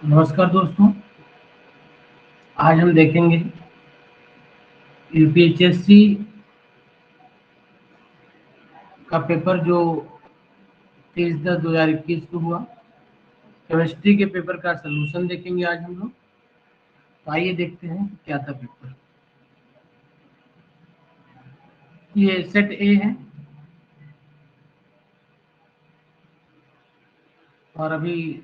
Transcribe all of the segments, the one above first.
नमस्कार दोस्तों, आज हम देखेंगे यूपीएचएससी का पेपर जो 23/10/2021 को हुआ। केमिस्ट्री के पेपर का सलूशन देखेंगे आज हम लोग। तो आइए देखते हैं कि क्या था पेपर। ये सेट ए है और अभी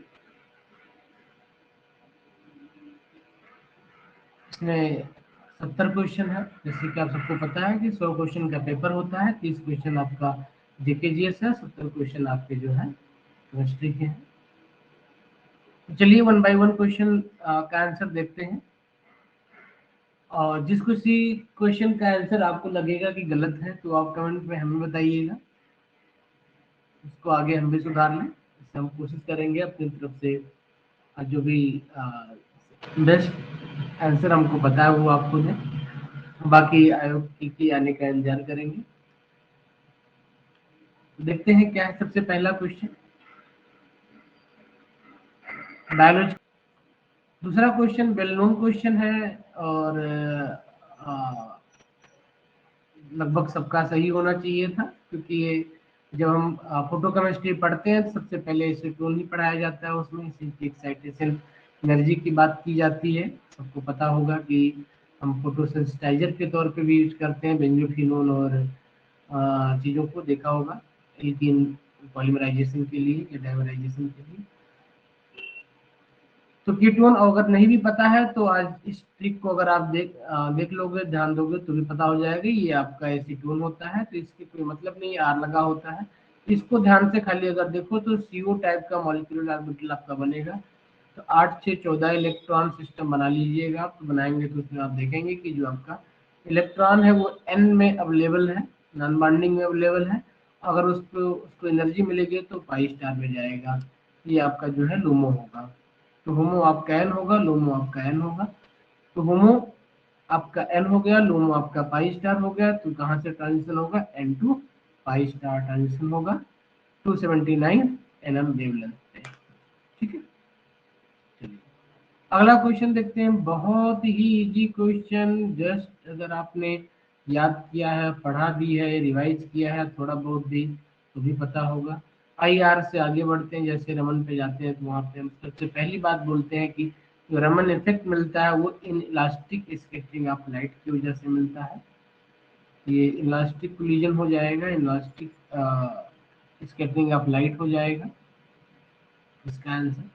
इसमें 70 क्वेश्चन है। जैसे कि आप सबको पता है कि 100 क्वेश्चन का पेपर होता है। 30 क्वेश्चन आपका जीकेजीएस है, 70 क्वेश्चन आपके जो है केमिस्ट्री के हैं। तो चलिए वन बाय वन क्वेश्चन का आंसर देखते हैं। और जिस किसी क्वेश्चन का आंसर आपको लगेगा कि गलत है तो आप कमेंट में हमें बताइएगा, उसको आगे हम भी सुधार लें। इससे हम कोशिश करेंगे अपनी तरफ से जो भी बेस्ट आंसर हमको पता है वो आपको दें। बाकी आयोग की आने का इंतजार करेंगे। देखते हैं क्या है सबसे पहला क्वेश्चन, बायोलॉजी। दूसरा क्वेश्चन वेल नोन क्वेश्चन है और अ, लगभग सबका सही होना चाहिए था, क्योंकि ये जब हम फोटो केमिस्ट्री पढ़ते हैं तो सबसे पहले एसीटोन ही पढ़ाया जाता है। उसमें एक्साइटेशन एनर्जी की बात की जाती है। सबको पता होगा कि हम फोटोसेंसिटाइजर के तौर पे भी यूज करते हैं बेंजोफिनोन और चीज़ों को देखा होगा एल्कीन पॉलीमराइजेशन के लिए या डाइमराइजेशन के लिए। तो कीटोन अगर नहीं भी पता है तो आज इस ट्रिक को अगर आप देख लोगे, ध्यान दोगे तो भी पता हो जाएगा ये आपका एसीटोन होता है। तो इसके कोई मतलब नहीं, आर लगा होता है। इसको ध्यान से खाली अगर देखो तो सीओ टाइप का मॉलिक्यूलर ऑर्बिटल आपका बनेगा। तो 8 6 14 इलेक्ट्रॉन सिस्टम बना लीजिएगा आप। तो बनाएंगे तो उसमें आप देखेंगे कि जो आपका इलेक्ट्रॉन है वो एन में अवेलेबल है, नॉन बॉन्डिंग में अवेलेबल है। अगर उसको एनर्जी मिलेगी तो पाई स्टार में जाएगा। ये आपका जो है लूमो होगा। तो होमो आपका एन होगा, लोमो आपका एन होगा। तो होमो आपका एन हो गया, लोमो आपका पाई स्टार हो गया। तो कहाँ से ट्रांजिशन होगा, n to pi star transition होगा 279 nm वेवलेंथ पे। ठीक है, चलिए अगला क्वेश्चन देखते हैं। बहुत ही इजी क्वेश्चन, जस्ट अगर आपने याद किया है, पढ़ा भी है, रिवाइज किया है थोड़ा बहुत भी तो भी पता होगा। आई आर से आगे बढ़ते हैं। जैसे रमन पे जाते हैं तो वहाँ पे हम सबसे पहली बात बोलते हैं कि जो रमन इफेक्ट मिलता है वो in elastic scattering of light की वजह से मिलता है। ये इलास्टिक कोलिजन हो जाएगा, इलास्टिक स्केटरिंग ऑफ लाइट हो जाएगा इसका answer.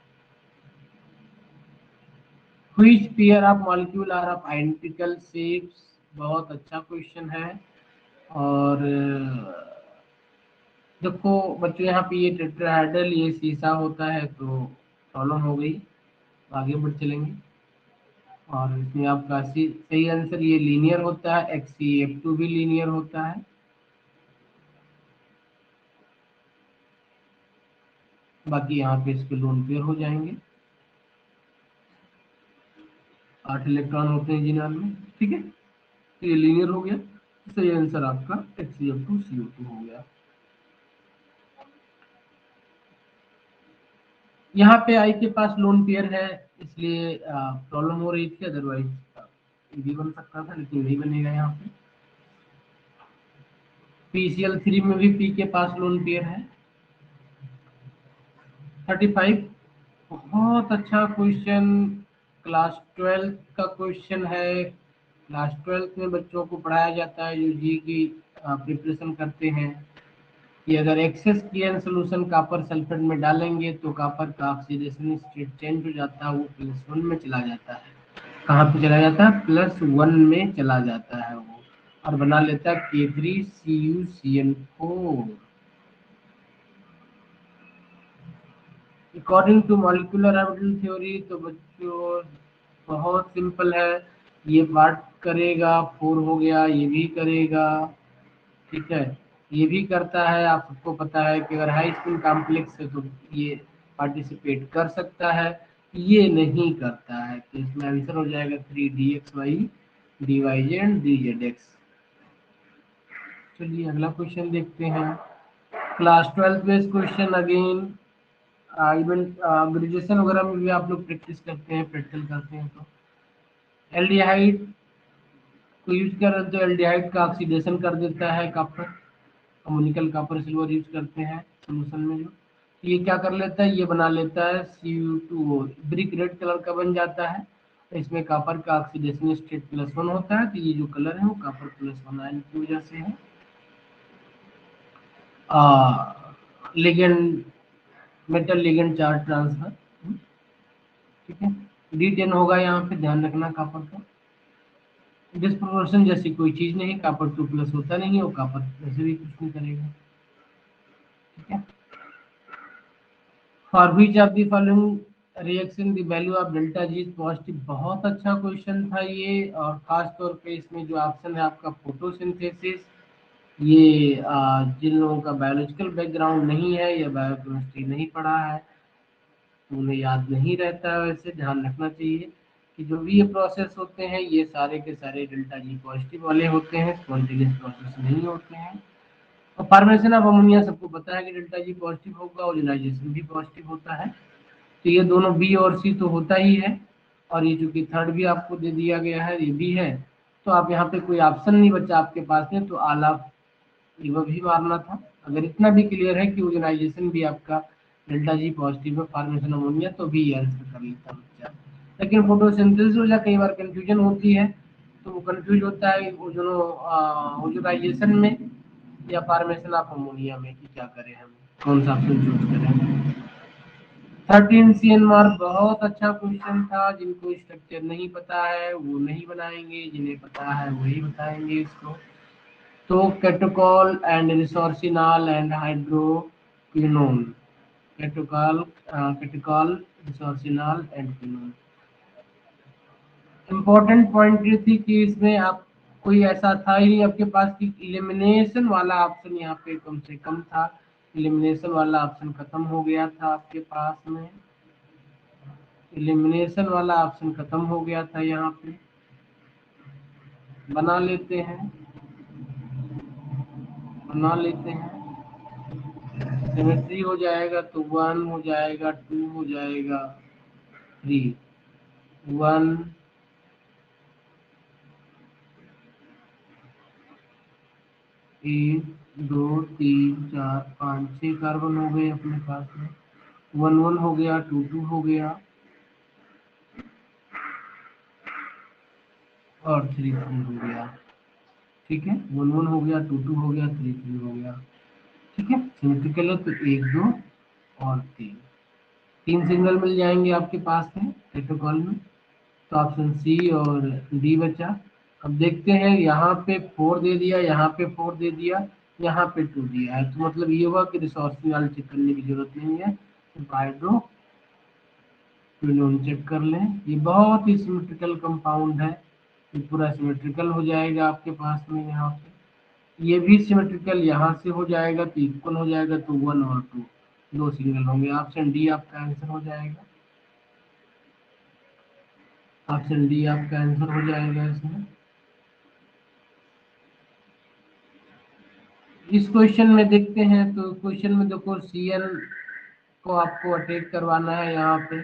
Which pair of molecule are of identical shapes, बहुत अच्छा क्वेश्चन है। और देखो बच्चों, यहाँ पे ये टेट्राहेड्रल ये शीशा होता है तो प्रॉब्लम हो गई। तो आगे बढ़ चलेंगे। और इसमें आपका सही आंसर ये लीनियर होता है, XCF2 भी लीनियर होता है। बाकी यहाँ पे इसके लोन पेयर हो जाएंगे, 8 इलेक्ट्रॉन होते हैं जिनान में। ठीक है, तो ये लीनियर हो गया। सही आंसर आपका XCF2CO2 हो गया। यहाँ पे आई के पास लोन पेयर है, इसलिए प्रॉब्लम हो रही थी। अदरवाइज ये भी बन सकता था, लेकिन नहीं बनेगा यहाँ पे। PCl3 में भी पी के पास लोन पेयर है। 35, बहुत अच्छा क्वेश्चन, क्लास 12 का क्वेश्चन है। क्लास 12 में बच्चों को पढ़ाया जाता है जो जी की प्रिपरेशन करते हैं कि अगर एक्सेस किएन सोल्यूशन कॉपर सल्फेट में डालेंगे तो कॉपर का ऑक्सीडेशन स्टेट चेंज हो जाता है, वो +1 में चला जाता है। कहाँ पे चला जाता है, +1 में चला जाता है वो, और बना लेता है K3CuCN4। According to molecular orbital theory, तो बच्चों बहुत सिंपल है। ये पार्ट करेगा, 4 हो गया, ये भी करेगा। ठीक है, ये भी करता है। आप सबको पता है कि अगर हाई स्पिन कॉम्प्लेक्स है तो ये पार्टिसिपेट कर सकता है, ये नहीं करता है। तो इसमें आंसर हो जाएगा 3dxy dy एंड dz। चलिए अगला क्वेश्चन देखते हैं। Class 12 based question again, even graduation वगैरह में भी आप लोग प्रैक्टिस करते हैं, प्रैक्टिकल करते हैं, तो एल्डिहाइड को यूज करें तो एल्डिहाइड का ऑक्सीडेशन कर देता है copper, ammoniacal copper silver use करते हैं सोल्यूशन में जो, ये क्या कर लेता है, ये बना लेता है Cu2O, ब्रिक रेड कलर का बन जाता है। इसमें कॉपर का ऑक्सीडेशन स्टेट +1 होता है, तो ये जो कलर है वो कॉपर +1 आयन की वजह से है। Ligand, metal ligand charge transfer, ठीक है। D10 होगा यहाँ पे, ध्यान रखना कॉपर का। डिस्प्रोपोर्शन जैसी कोई चीज नहीं, कॉपर 2+ होता नहीं, और कॉपर वैसे भी कुछ नहीं करेगा, ठीक है। For which of the following reaction the value of delta G is positive, बहुत अच्छा क्वेश्चन था ये। और खास तौर पे इसमें जो ऑप्शन है आपका फोटोसिंथेसिस, ये जिन लोगों का बायोलॉजिकल बैकग्राउंड नहीं है या बायोकेमिस्ट्री नहीं पढ़ा है तो उन्हें याद नहीं रहता है। वैसे ध्यान रखना चाहिए कि जो भी ये प्रोसेस होते हैं ये सारे के सारे डेल्टा जी पॉजिटिव वाले होते हैं, स्पॉन्टेनियस प्रोसेस नहीं होते हैं। और फॉर्मेशन ऑफ अमोनिया सबको पता है कि डेल्टा जी पॉजिटिव होगा, ओजोनाइजेशन भी पॉजिटिव होता है, तो ये दोनों बी और सी तो होता ही है। और ये चूंकि थर्ड भी आपको दे दिया गया है, ये भी है, तो आप यहाँ पे कोई ऑप्शन नहीं बचा आपके पास में, तो ऑल ऑफ ये भी मारना था। अगर इतना भी क्लियर है कि ओजोनाइजेशन भी आपका डेल्टा जी पॉजिटिव है, फॉर्मेशन अमोनिया, तो भी ये आंसर कर लेता बच्चा। लेकिन फोटोसिंथेसिस वजह कई बार कंफ्यूजन होती है, तो वो कंफ्यूज होता है ओजोनाइजेशन में या फॉर्मेशन ऑफ अमोनिया में कि क्या करें, हम कौन सा ऑप्शन चूज करें। 13 CN मार्क बहुत अच्छा क्वेश्चन था। जिनको स्ट्रक्चर नहीं पता है वो नहीं बनाएंगे, जिन्हें पता है वही बताएंगे इसको। तो catechol and resorcinol and hydroquinone, catechol catechol resorcinol and quinone. Important point ये थी कि इसमें आप कोई ऐसा था ही नहीं आपके पास कि इलिमिनेशन वाला ऑप्शन यहाँ पे कम से कम था। इलिमिनेशन वाला ऑप्शन खत्म हो गया था आपके पास में, इलिमिनेशन वाला ऑप्शन खत्म हो गया था यहाँ पे। बना लेते हैं, बना लेते हैं। सिमेट्री हो जाएगा तो 1 हो जाएगा, 2 हो जाएगा, 3, 1, 1, 2, 3, 4, 5, 6 कार्बन हो गए अपने पास में। 1, 1 हो गया, 2, 2 हो गया, और 3, 3 हो गया, ठीक है। 1, 1 हो गया, 2, 2 हो गया, 3, 3 हो गया, ठीक है। सिमेट्रिकल है तो 1, 2 और 3, 3 सिग्नल मिल जाएंगे आपके पास में प्रोटोकॉल में। तो ऑप्शन सी और डी बचा। अब देखते हैं, यहाँ पे 4 दे दिया, यहाँ पे 4 दे दिया, यहाँ पे 2 दिया है, तो मतलब ये हुआ कि रिसोर्स वाले चेक करने की जरूरत नहीं है, तो हाइड्रो क्विनोन चेक कर लें। ये बहुत ही सिमेट्रिकल कंपाउंड है, ये पूरा सिमेट्रिकल हो जाएगा आपके पास में। यहाँ पे ये भी सिमेट्रिकल यहाँ से हो जाएगा तो इक्वल हो जाएगा, तो 1 और 2 दो सिग्नल होंगे। ऑप्शन डी आपका आंसर हो जाएगा, ऑप्शन डी आपका आंसर हो जाएगा इसमें। इस क्वेश्चन में देखते हैं, तो क्वेश्चन में देखो सीएन को आपको अटैक करवाना है यहाँ पे।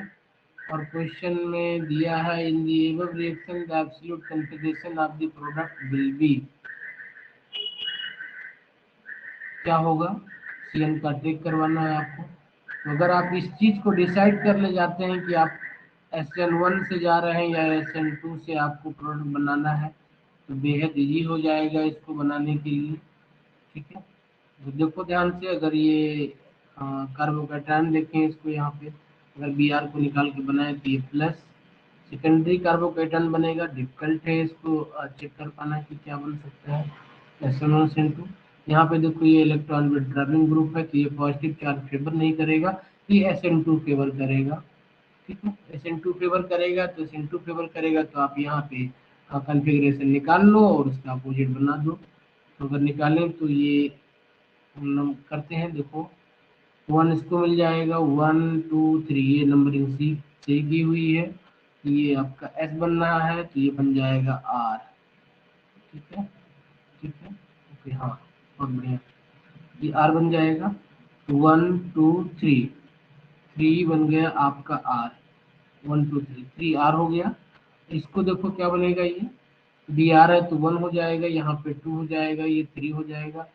और क्वेश्चन में दिया है in the above reaction the absolute configuration of the product will be, क्या होगा, सीएन का अटैक करवाना है आपको। तो अगर आप इस चीज को डिसाइड कर ले जाते हैं कि आप SN1 से जा रहे हैं या SN2 से आपको प्रोडक्ट बनाना है, तो बेहद इजी हो जाएगा इसको बनाने के लिए, ठीक है। तो देखो ध्यान से, अगर ये कार्बोकैटायन देखें इसको यहाँ पे, अगर Br को निकाल के बनाए तो ये प्लस सेकेंडरी कार्बोकैटायन बनेगा। डिफिकल्ट है इसको चेक कर पाना कि क्या बन सकता है। SN1 SN2, यहाँ पे देखो ये इलेक्ट्रॉन विड्रॉलिंग ग्रुप है, तो ये पॉजिटिव चार्ज फेवर नहीं करेगा, ये SN2 फेवर करेगा, ठीक है। SN2 फेवर करेगा, तो SN2 फेवर करेगा तो आप यहाँ पे कॉन्फ़िगरेशन निकाल लो और उसका अपोजिट बना दो। तो अगर निकालें तो ये हम करते हैं, देखो 1 इसको मिल जाएगा, 1, 2, 3, ये नंबरिंग सी से की हुई है। ये आपका S बन रहा है तो ये बन जाएगा R, ठीक है, ठीक है, ओके, हाँ, बहुत बढ़िया, ये R बन जाएगा। 1, 2, 3, 3 बन गया आपका आर, 1 2 3, 3 आर हो गया। इसको देखो क्या बनेगा, ये डी आर है तो 1 हो जाएगा, यहाँ पे 2 हो जाएगा, ये 3 हो जाएगा,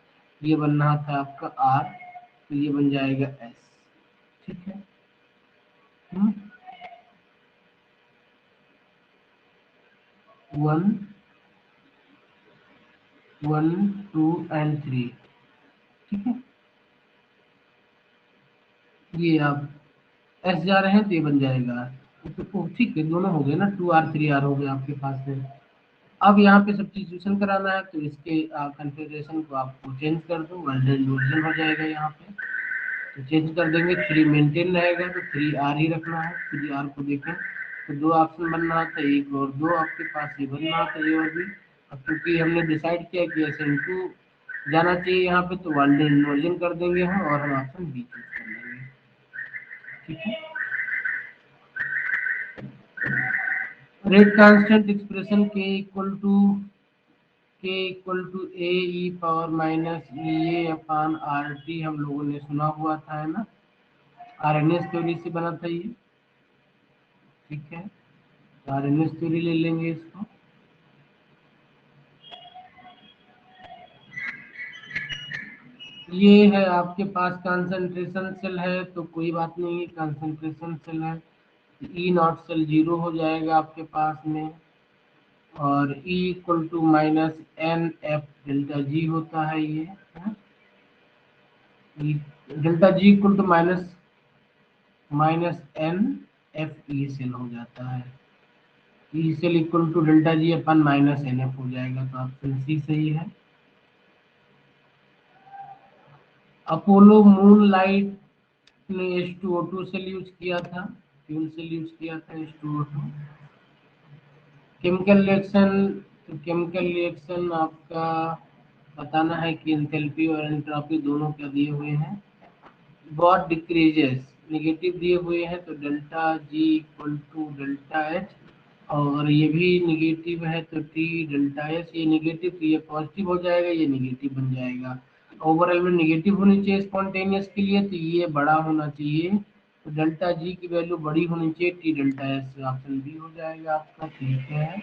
ये बनना था आपका आर, तो ये बन जाएगा एस। ठीक है। 1 1 2 एंड 3। ठीक है, ये आप एस जा रहे हैं तो ये बन जाएगा। तो ठीक है, दोनों हो गए ना, 2 आर 3 आर हो गए आपके पास में। अब यहाँ पे सब्स्टिट्यूशन कराना है, तो इसके कन्फिग्रेशन को आपको चेंज कर दो, वर्जन हो जाएगा यहाँ पे, तो चेंज कर देंगे। 3 मेंटेन रहेगा तो 3 आर ही रखना है। 3 आर को देखें तो 2 ऑप्शन बनना था, एक और 2 आपके पास ये बनना था, ये और भी। अब क्योंकि हमने डिसाइड किया कि एस एन टू जाना चाहिए यहाँ पे, तो वर्जन इन्वर्जन कर देंगे हम, और हम ऑप्शन बी चूज कर लेंगे। ठीक है, रेट कांस्टेंट एक्सप्रेशन के equal to A E power minus E A upon R T हम लोगों ने सुना हुआ था, है ना। आर एन एस थ्योरी से बना था ये। ठीक है, तो आर एन एस थ्योरी ले लेंगे इसको। ये है आपके पास कंसंट्रेशन सेल है, तो कोई बात नहीं, कंसंट्रेशन सेल है, ई नॉट सेल 0 हो जाएगा आपके पास में, और E equal to minus N F delta G होता है ये, है? Delta G equal to minus minus N F E cell हो जाता है। E cell equal to delta G upon minus N F हो जाएगा, तो ऑप्शन सी सही है। अपोलो मून लाइट ने H2O2 सेल यूज किया था, फ्यूल सेल यूज किया था H2O2। केमिकल रिएक्शन, तो केमिकल रिएक्शन आपका बताना है कि एंथैल्पी और एंट्रोपी दोनों क्या दिए हुए हैं। व्हाट डिक्रीजेस, नेगेटिव दिए हुए हैं, तो delta G equal to delta H, और ये भी नेगेटिव है तो टी डेल्टा एस, ये नेगेटिव तो ये पॉजिटिव हो जाएगा, ये नेगेटिव बन जाएगा। ओवरऑल में नेगेटिव होनी चाहिए स्पॉन्टेनियस के लिए, तो ये बड़ा होना चाहिए, तो डेल्टा जी की वैल्यू बड़ी होनी चाहिए, T delta S, option B हो जाएगा आपका। ठीक है,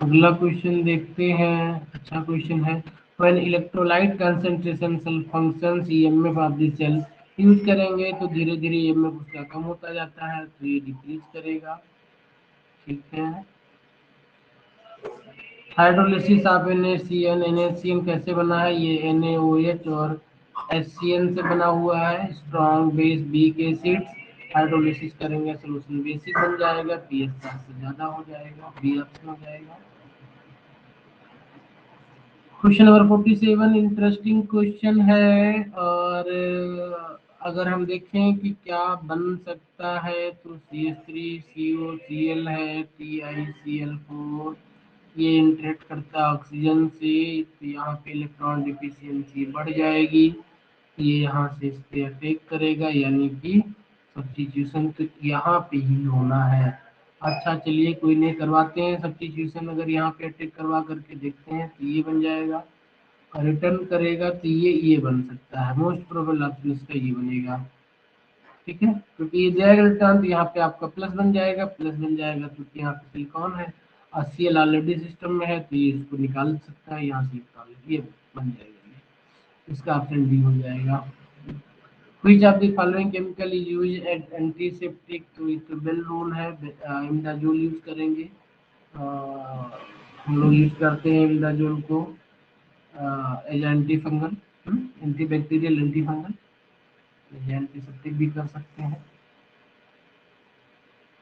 अगला क्वेश्चन देखते हैं। अच्छा क्वेश्चन है। When electrolyte concentration cell functions EMF of the cell, use करेंगे तो धीरे धीरे ईएमएफ उसका कम होता जाता है, तो ये डिक्रीज करेगा। ठीक है, हाइड्रोलिसिस ऑफ NaCN, NaCN कैसे बना है, ये NaOH और HCN से बना हुआ है, strong base weak acids, hydrolysis करेंगे सोल्यूशन बेसिक बन जाएगा, पीएच 7 से ज्यादा हो जाएगा, बी ऑप्शन हो जाएगा। क्वेश्चन नंबर 47 इंटरेस्टिंग क्वेश्चन है, और अगर हम देखें कि क्या बन सकता है, तो CH3COCl है, TiCl4, ये इंटरेक्ट करता है ऑक्सीजन से, तो यहाँ पे इलेक्ट्रॉन डिफिशियंसी बढ़ जाएगी, ये यहाँ से इस पे अटैक करेगा, यानी कि सब्स्टिट्यूशन तो यहाँ पे ही होना है। अच्छा चलिए कोई नहीं, करवाते हैं सब्स्टिट्यूशन, अगर यहाँ पे अटैक करवा करके देखते हैं, तो ये बन जाएगा, रिटर्न करेगा तो ये बन सकता है, मोस्ट प्रोबेबल ऑप्शन इसका ये बनेगा। ठीक है, क्योंकि ये जाएगा रिटर्न, तो यहाँ पे आपका प्लस बन जाएगा, प्लस बन जाएगा क्योंकि यहाँ पे सिलिकॉन है और Cl ऑलरेडी सिस्टम में है, तो ये इसको निकाल सकता है, यहाँ से निकाल, ये बन जाएगा, ये इसका ऑप्शन डी हो जाएगा। Which of the following chemical is used as antiseptic, तो ये तो वेल नोन है, इमिडाजोल यूज करेंगे। हम लोग यूज करते हैं इमिडाजोल को as anti fungal, anti bacterial, anti fungal, antiseptic भी कर सकते हैं।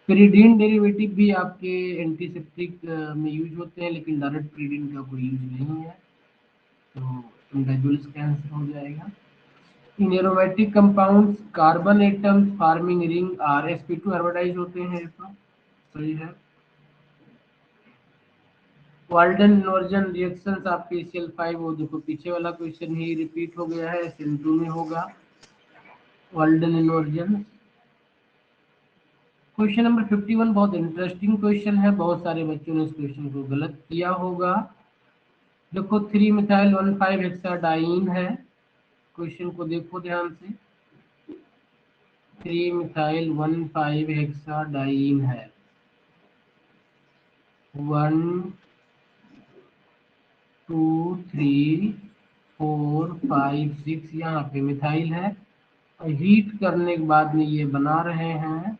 पेरिडीन डेरिवेटिव भी आपके एंटीसेप्टिक में यूज होते हैं, लेकिन डायरेक्ट पेरिडीन का कोई यूज नहीं है, तो इमिडाजोल इसका आंसर हो जाएगा। In aromatic compounds carbon atoms forming ring are sp2 hybridise होते हैं, ये तो सही है। वाल्डन इन्वर्जन रिएक्शंस आपके Cl5, वो देखो पीछे वाला क्वेश्चन ही रिपीट हो गया है, SN2 में होगा वाल्डन इन्वर्जन। क्वेश्चन नंबर 51 बहुत इंटरेस्टिंग क्वेश्चन है, बहुत सारे बच्चों ने इस क्वेश्चन को गलत किया होगा। देखो 3 मिथाइल 1,5 हेक्साडाइन है, क्वेश्चन को देखो ध्यान से, 3 मिथाइल 1,5 हेक्साडाइन है। 1 2 3 4 5 6 यहाँ पे मिथाइल है। और हीट करने के बाद में ये बना रहे हैं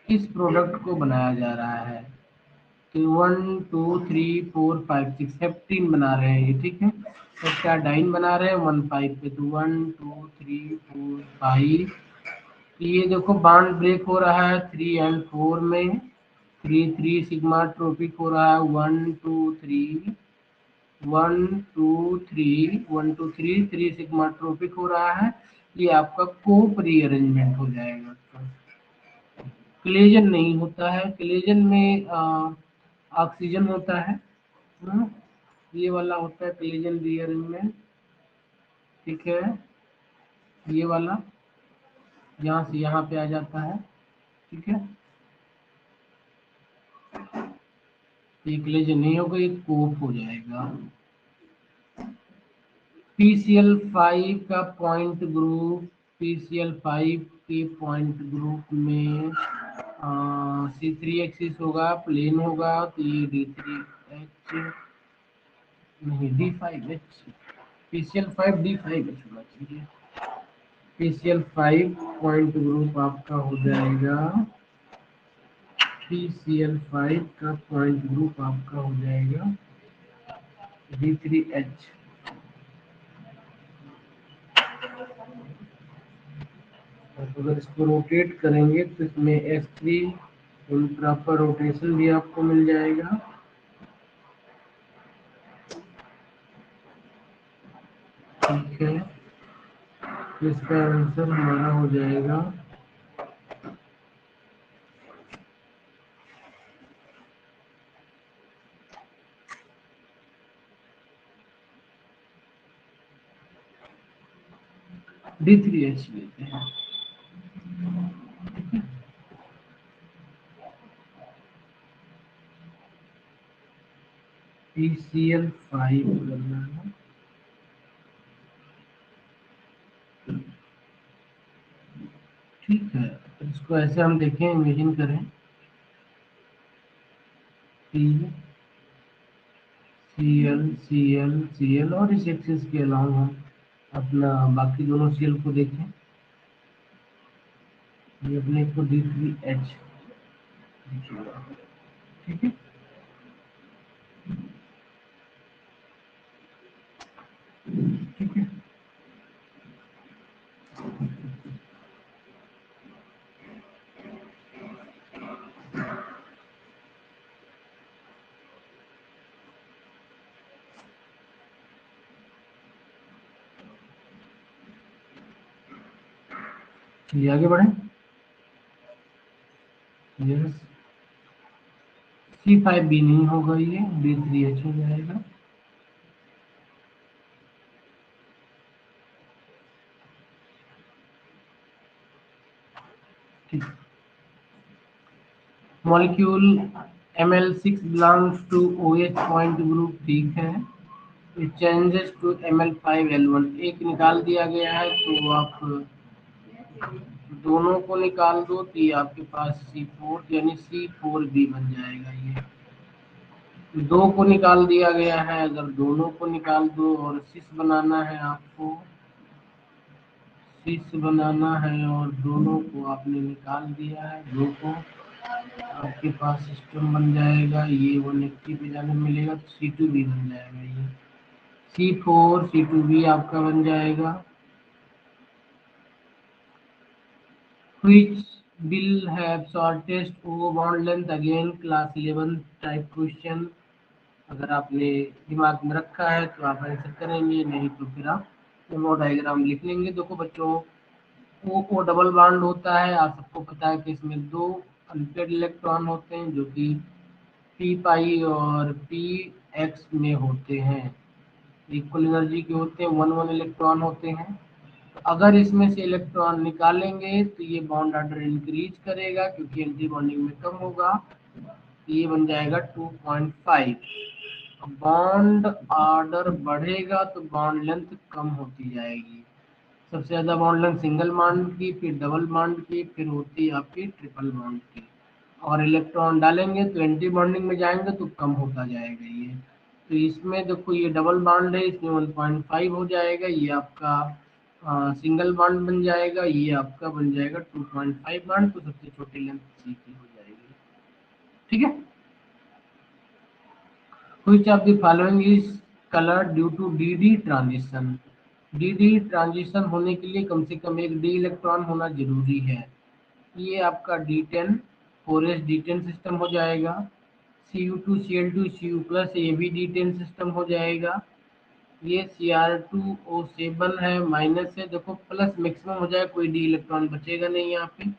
इस प्रोडक्ट को बनाया जा रहा है। तो 1 2 3 4 5 6 हेप्टीन बना रहे हैं ये, ठीक है। हेक्साडाइन बना रहे हैं 1,5 पे, तो 1 2 3 4 5। ये देखो बॉन्ड ब्रेक हो रहा है 3 एंड 4 में। 3 3 सिग्मा ट्रोपिक हो रहा है 1 2 3 1 2 3 1 2 3 3 सिग्मा ट्रोपिक हो रहा है। ये आपका कोप रीअरेंजमेंट हो जाएगा। क्लेजन नहीं होता है, क्लेजन में ऑक्सीजन होता है। हम्म, ये वाला होता है क्लेजन रीअरेंजमेंट, ठीक है। ये वाला यहाँ से यहाँ पे आ जाता है, ठीक है। ये क्लेजन नहीं होगा, ये कोप हो जाएगा। PCl5 का पॉइंट ग्रुप, PCl5 के पॉइंट ग्रुप में C3 एक्सिस होगा, प्लेन होगा, तो ये D3H नहीं D5H, PCl5 D5H होना चाहिए। PCl5 पॉइंट ग्रुप आपका हो जाएगा, PCl5 का पॉइंट ग्रुप आपका हो जाएगा D3H। अगर इसको रोटेट करेंगे तो इसमें S3 प्रॉपर रोटेशन भी आपको मिल जाएगा। ठीक है, तो इसका आंसर हमारा हो जाएगा D3H लेते हैं। PCl5 करना है। ठीक है, इसको ऐसे हम देखें, इमेजिन करें Cl और इस एक्सिस के अलावा हम अपना बाकी दोनों Cl को देखें। ये अपने को D3H दिखेगा, ठीक है। ठीक है, ये आगे बढ़े। यस, C5B नहीं होगा, ये D3H हो जाएगा। ठीक, molecule Ml6 belongs to OH point group, ठीक है। इट चेंजेस टू Ml5L1, एक निकाल दिया गया है, तो आप दोनों को निकाल दो तो ये आपके पास C4 यानी C4B बन जाएगा। ये दो को निकाल दिया गया है, अगर दोनों को निकाल दो और सिस बनाना है आपको, सिस बनाना है और दोनों को आपने निकाल दिया है, दो को, आपके पास सिस्टम बन जाएगा। ये 180 पे जाने मिलेगा तो C2B बन जाएगा। ये C4 C2B आपका बन जाएगा। Which will have shortest O bond length, again class 11 type question. अगर आपने दिमाग में रखा है तो आप आंसर करेंगे, नहीं तो फिर आप नो डायग्राम लिख लेंगे। देखो बच्चों, ओ डबल बॉन्ड होता है, आप सबको पता है कि इसमें दो अनपेड इलेक्ट्रॉन होते हैं जो कि पी पाई और पी एक्स में होते हैं, इक्वल एनर्जी के होते हैं, 1 1 इलेक्ट्रॉन होते हैं। तो अगर इसमें से इलेक्ट्रॉन निकालेंगे तो ये बॉन्ड ऑर्डर इंक्रीज करेगा क्योंकि एंटी बॉन्डिंग में कम होगा, तो ये बन जाएगा 2.5। बॉन्ड ऑर्डर बढ़ेगा तो बॉन्ड लेंथ कम होती जाएगी। सबसे ज्यादा बॉन्ड लेंथ सिंगल बॉन्ड की, फिर डबल बॉन्ड की, फिर होती है आपकी ट्रिपल बॉन्ड की। और इलेक्ट्रॉन डालेंगे तो एंटी बॉन्डिंग में जाएंगे तो कम होता जाएगा ये। तो इसमें देखो ये डबल बॉन्ड है, इसमें 1.5 हो जाएगा, ये आपका सिंगल बॉन्ड बन जाएगा, ये आपका बन जाएगा 2.5 बॉन्ड, तो सबसे छोटी लेंथ सी की हो जाएगी। ठीक है। Which of the following is colored due to dd transition? dd transition होने के लिए कम से कम एक d इलेक्ट्रॉन होना जरूरी है। ये आपका D10 4s D10 सिस्टम हो जाएगा। Cu2 Cl2 Cu प्लस ये भी D10 सिस्टम हो जाएगा। ये Cr2O7 है, माइनस है, देखो प्लस मैक्सिमम हो जाएगा, कोई डी इलेक्ट्रॉन बचेगा नहीं यहाँ पे।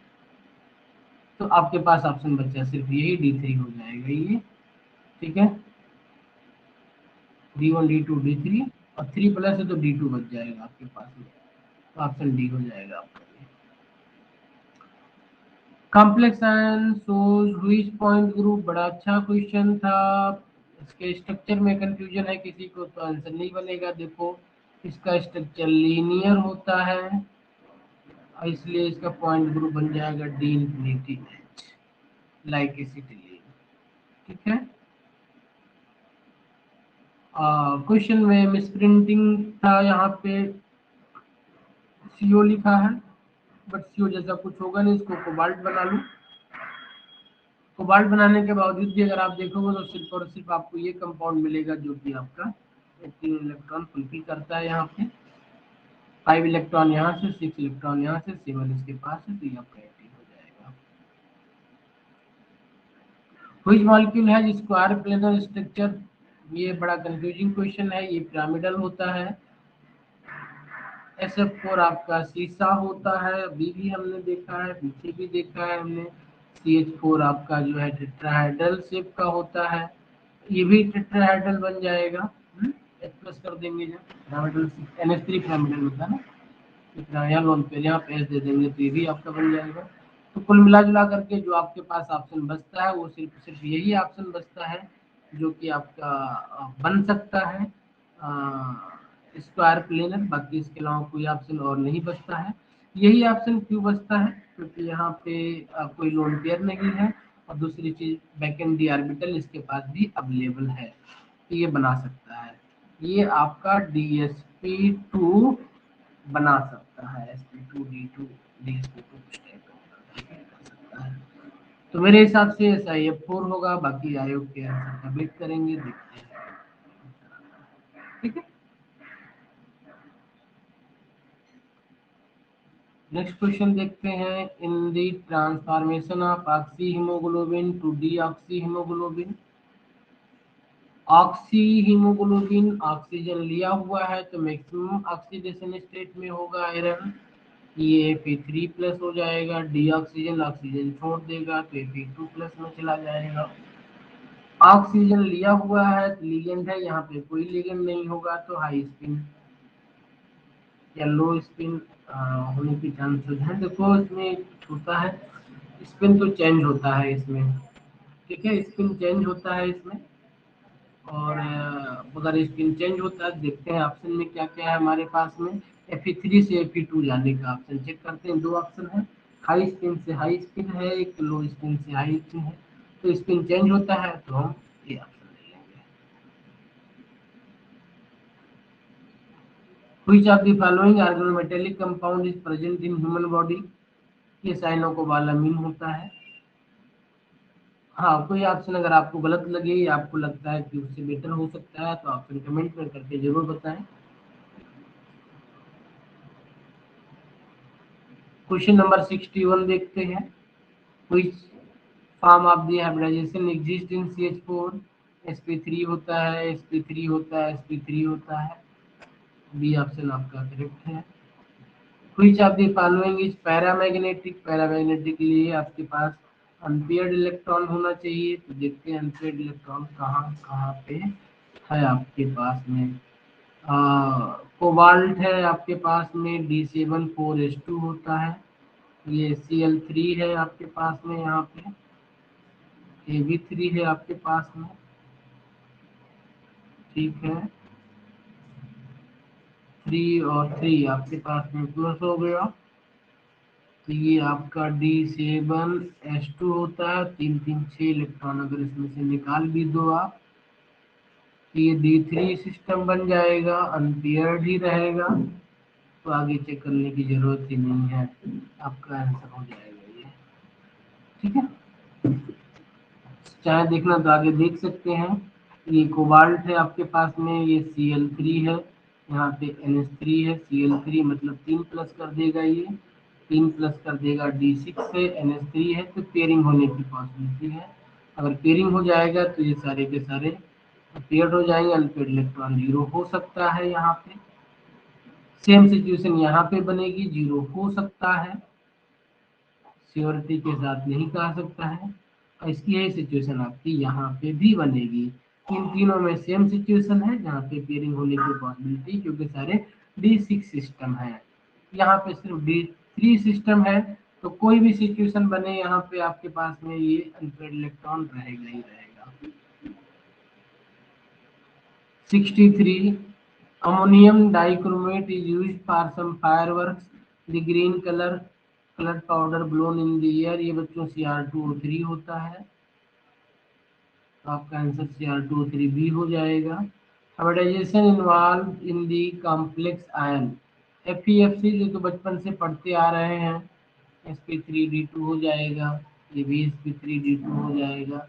तो आपके पास ऑप्शन बचा सिर्फ यही D3 हो जाएगा ये। ठीक है, D1 D2 D3 और 3 प्लस है तो D2 बच जाएगा आपके पास में। तो ऑप्शन डी हो जाएगा आपका। Complex ion shows which point group? बड़ा अच्छा क्वेश्चन था। इसके स्ट्रक्चर में कंफ्यूजन है किसी को तो आंसर नहीं बनेगा। देखो इसका स्ट्रक्चर लीनियर होता है और इसलिए इसका पॉइंट ग्रुप बन जाएगा D infinity H, like acetylene. ठीक है। क्वेश्चन में मिसप्रिंटिंग था, यहाँ पे सीओ लिखा है, बट सीओ जैसा कुछ होगा नहीं, इसको कोबाल्ट बना लूं। कोबाल्ट बनाने के बावजूद भी अगर आप देखोगे तो सिर्फ और सिर्फ आपको ये कंपाउंड मिलेगा जो कि आपका 3 इलेक्ट्रॉन फुलफिल करता है। यहाँ पे 5 इलेक्ट्रॉन यहाँ से, 6 इलेक्ट्रॉन यहाँ से, 7 इसके पास है, तो ये आपका एक्टिव हो जाएगा। व्हिच मॉलिक्यूल है स्क्वायर प्लेनर स्ट्रक्चर? ये बड़ा कंफ्यूजिंग क्वेश्चन है। ये पिरामिडल होता है। SF4 आपका शीशा होता है, अभी भी हमने देखा है, पीछे भी देखा है हमने। CH4 आपका जो है टेट्राहेड्रल शेप का होता है, ये भी टेट्राहेड्रल बन जाएगा। H प्लस कर देंगे जब पिरामिडल, NH3 पिरामिडल होता है ना, यहाँ लोन पे यहाँ पे एस दे देंगे तो ये भी आपका बन जाएगा। तो कुल मिला जुला करके जो आपके पास ऑप्शन बचता है वो सिर्फ सिर्फ यही ऑप्शन बचता है जो कि आपका बन सकता है स्क्वायर प्लेनर। बाकी इसके अलावा कोई ऑप्शन और नहीं बचता है। यही ऑप्शन क्यों बचता है? क्योंकि यहाँ पे कोई लोन पेयर नहीं है, और दूसरी चीज बैकेंड डी ऑर्बिटल इसके पास भी अवेलेबल है, तो ये बना सकता है। ये आपका DsP2 बना सकता है, sp2d2 dsp2 कुछ टाइप का कर सकता है। तो मेरे हिसाब से SiF4 होगा, बाकी आयोग के आंसर का वेट करेंगे, देखते हैं। ठीक है। नेक्स्ट क्वेश्चन देखते हैं। In the transformation of oxyhaemoglobin to deoxyhaemoglobin, oxyhaemoglobin oxygen लिया हुआ है तो मैक्सिमम ऑक्सीडेशन स्टेट में होगा आयरन, ये Fe3 प्लस हो जाएगा। डी ऑक्सीजन ऑक्सीजन छोड़ देगा तो Fe2 प्लस में चला जाएगा। ऑक्सीजन लिया हुआ है तो लिगेंड है, यहाँ पे कोई लिगेंड नहीं होगा तो हाई स्पिन या लो स्पिन होने की चांसेस है। देखो इसमें होता है स्पिन तो चेंज होता है इसमें। ठीक है, स्पिन चेंज होता है इसमें, और अगर स्पिन चेंज होता है देखते हैं ऑप्शन में क्या क्या है हमारे पास में। Fe3 से Fe2 जाने का ऑप्शन चेक करते हैं। दो ऑप्शन है, हाई स्पिन से हाई स्पिन है, एक लो स्पिन से हाई स्पिन है। तो स्पिन चेंज होता है तो हम ये ऑप्शन ले लेंगे। Which of the following organometallic compound is present in human body? ये साइनोकोबालामिन होता है। हाँ, कोई ऑप्शन अगर आपको गलत लगे या आपको लगता है कि उससे बेटर हो सकता है तो ऑप्शन कमेंट में करके जरूर बताएं। क्वेश्चन नंबर 61 देखते हैं। Which form of the hybridisation exist in CH4? sp3 होता है, sp3 होता है, sp3 होता है। बी ऑप्शन आपका करेक्ट है। Which of the following is paramagnetic? Paramagnetic के लिए आपके पास अनपेयर्ड इलेक्ट्रॉन होना चाहिए, तो देखते हैं अनपेयर्ड इलेक्ट्रॉन कहाँ कहाँ पे है आपके पास में। कोबाल्ट है आपके पास में, D7 4s2 होता है। ये Cl3 है आपके पास में, यहाँ पे Ab3 है आपके पास में। ठीक है, 3 और 3 आपके पास में प्लस हो गया, तो ये आपका D7S2 होता है। 3 3 6 इलेक्ट्रॉन अगर इसमें से निकाल भी दो आप, तो ये D3 सिस्टम बन जाएगा, अनपेयर्ड ही रहेगा, तो आगे चेक करने की जरूरत ही नहीं है, आपका आंसर हो जाएगा ये। ठीक है, चाहे देखना तो आगे देख सकते हैं। ये कोबाल्ट है आपके पास में, ये Cl3 है, यहाँ पे NH3 है, Cl3 मतलब 3 प्लस कर देगा, ये 3 प्लस कर देगा, D6 है, NH3 है, तो पेयरिंग होने की पॉसिबिलिटी है। अगर पेयरिंग हो जाएगा तो ये सारे के सारे पेयर्ड हो जाएंगे, अनपेयर्ड इलेक्ट्रॉन जीरो हो सकता है। यहाँ पे सेम सिचुएशन यहाँ पे बनेगी, जीरो हो सकता है, श्योरिटी के साथ नहीं कह सकता है। और इसकी यही सिचुएशन आपकी यहाँ पे भी बनेगी। इन तीनों में सेम सिचुएशन है, जहाँ पे पेयरिंग होने की पॉसिबिलिटी, क्योंकि सारे D6 सिस्टम है। यहाँ पे सिर्फ D3 सिस्टम है, तो कोई भी सिचुएशन बने यहाँ पे आपके पास में ये अनपेयर्ड इलेक्ट्रॉन रहेगा ही रहेगा। 63 ammonium dichromate is used for some fireworks, the green colored powder blown in the air, ये बच्चों Cr2O3 होता है, तो आपका आंसर Cr2O3 भी हो जाएगा। Hybridisation involve in the complex ion, FeFC जो तो बचपन से पढ़ते आ रहे हैं, sp3d2 हो जाएगा, ये भी sp3d2 हो जाएगा।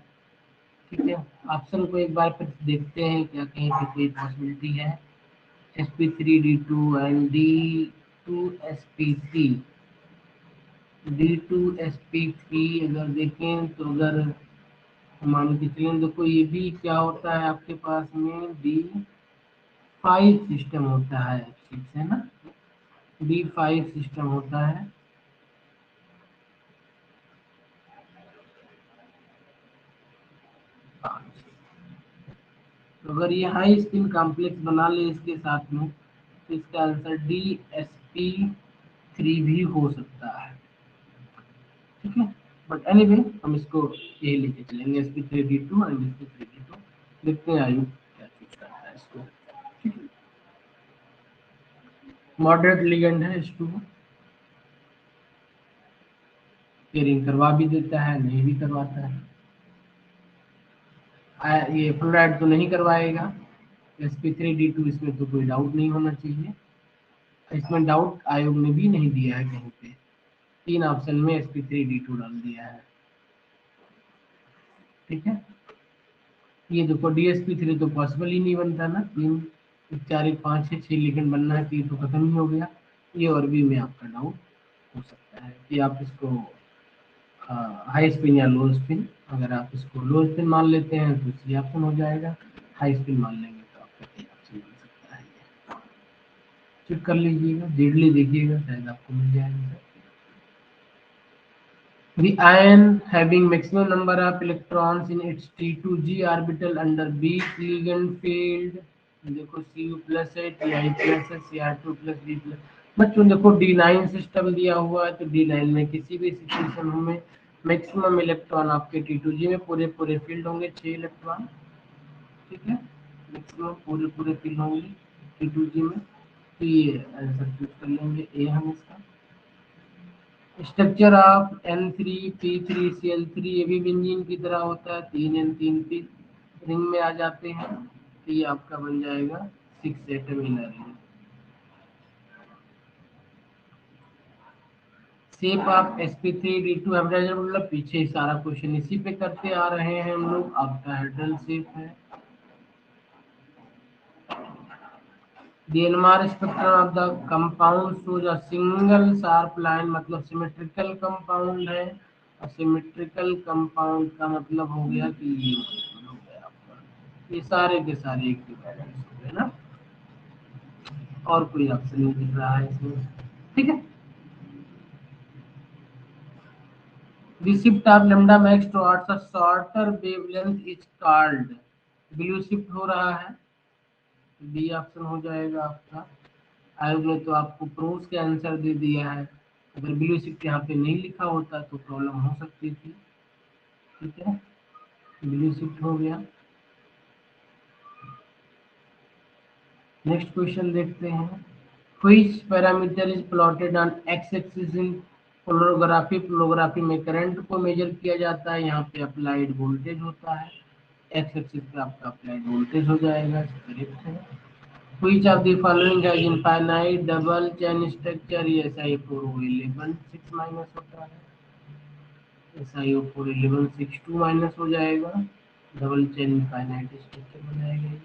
ठीक है, ऑप्शन को एक बार फिर देखते हैं, क्या कहीं पे कोई पॉसिबिलिटी है। sp3d2 एंड D2sp3, D2sp3 अगर देखें तो अगर मान के चलें, देखो ये भी क्या होता है आपके पास में, D5 सिस्टम होता है, ठीक है ना, D5 सिस्टम होता है। तो अगर ये हाई स्पिन कॉम्प्लेक्स बना ले इसके साथ में, तो इसका आंसर DsP3 भी हो सकता है। ठीक है, बट एनीवे हम इसको यही लेके चलेंगे, sp3d2 एंड sp3d2, देखते हैं आयु क्या चूज करता है इसको। मॉडरेट लिगेंड है H2, पेयरिंग करवा भी देता है, नहीं भी करवाता है। ये फ्लोराइड तो नहीं करवाएगा, sp3d2 इसमें तो कोई डाउट नहीं होना चाहिए, इसमें डाउट आयोग ने भी नहीं दिया है कहीं पे, 3 ऑप्शन में sp3d2 डाल दिया है। ठीक है, ये देखो dsp3 तो पॉसिबल ही नहीं बनता ना, 3 4 1 5 6 6 लिगेंड बनना है, तो ये तो खत्म ही हो गया। ये और भी में आपका डाउट हो सकता है कि आप इसको हाई स्पिन या लो स्पिन, अगर आप इसको लो स्पिन मान लेते हैं तो सी ऑप्शन हो जाएगा, हाई स्पिन मान लेंगे तो आपका ए ऑप्शन बन सकता है। चेक कर लीजिएगा, जेडली देखिएगा, शायद आपको मिल जाएगा। The ion having maximum number of electrons in its T2g orbital under B ligand field, देखो Cu प्लस है, Ti प्लस है, Cr2 प्लस B प्लस। बच्चों देखो D9 सिस्टम दिया हुआ है, तो D9 में किसी भी सिचुएशन में मैक्सिमम इलेक्ट्रॉन आपके T2g में पूरे पूरे फील्ड होंगे, 6 इलेक्ट्रॉन। ठीक है, मैक्सिमम पूरे पूरे फील्ड होंगे T2g में, तो ये आंसर चूज कर लेंगे ए हम इसका। स्ट्रक्चर ऑफ N3P3Cl3, ये भी बेंजीन की तरह होता है, 3N3P रिंग में आ जाते हैं, तो ये आपका बन जाएगा 6 atom in ring. Shape of sp3d2 हाइब्रिडाइजर, मतलब पीछे सारा क्वेश्चन इसी पे करते आ रहे हैं हम लोग, ऑक्टाहेड्रल शेप है। The NMR spectrum of the compound shows a single sharp line, मतलब सिमेट्रिकल कंपाउंड है, और सिमेट्रिकल कंपाउंड का मतलब हो गया कि ये हो गया आपका, ये सारे के सारे इक्विवेलेंस हो गए ना, और कोई ऑप्शन नहीं दिख रहा है इसमें। ठीक है, the shift of lambda max towards a shorter wavelength is called, blue shift हो रहा है, बी ऑप्शन हो जाएगा आपका। आयोग ने तो आपको प्रोस के आंसर दे दिया है, अगर ब्लू शिफ्ट यहाँ पे नहीं लिखा होता तो प्रॉब्लम हो सकती थी। ठीक है, ब्लू शिफ्ट हो गया। नेक्स्ट क्वेश्चन देखते हैं। Which parameter is plotted on x axis in polarography? Polarography में करंट को मेजर किया जाता है, यहाँ पे अप्लाइड वोल्टेज होता है, एक्स एक्सिस पे आपका अप्लाइड वोल्टेज हो जाएगा, करेक्ट है। Which of the following has infinite double chain structure? ये SiO4 11 6 माइनस होता है, SiO4 11 6 2 माइनस हो जाएगा, डबल चेन इनफाइनाइट स्ट्रक्चर बनाएगा ये।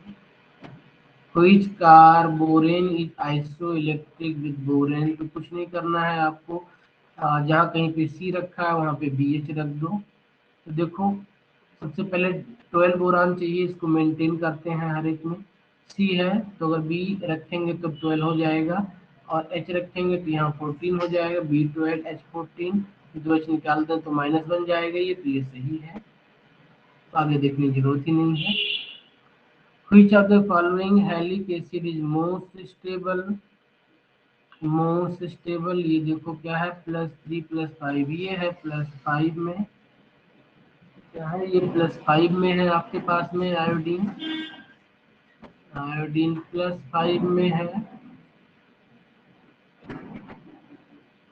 Which carborane is isoelectric with borane? तो कुछ नहीं करना है आपको, जहाँ कहीं पे सी रखा है वहाँ पे BH रख दो। तो देखो सबसे पहले 12 बोरान चाहिए, इसको मेंटेन करते हैं हर एक में। सी है तो अगर बी रखेंगे तो 12 हो जाएगा, और एच रखेंगे तो यहाँ 14 हो जाएगा, B12H14। दो एच निकाल दें तो माइनस बन जाएगा ये, तो ये सही है, तो आगे देखने की जरूरत ही नहीं है। Which of the following halic acid is most stable? Most stable ये देखो क्या है, +3 +5, ये है +5 में, क्या है ये +5 में है आपके पास में आयोडीन, आयोडीन +5 में है,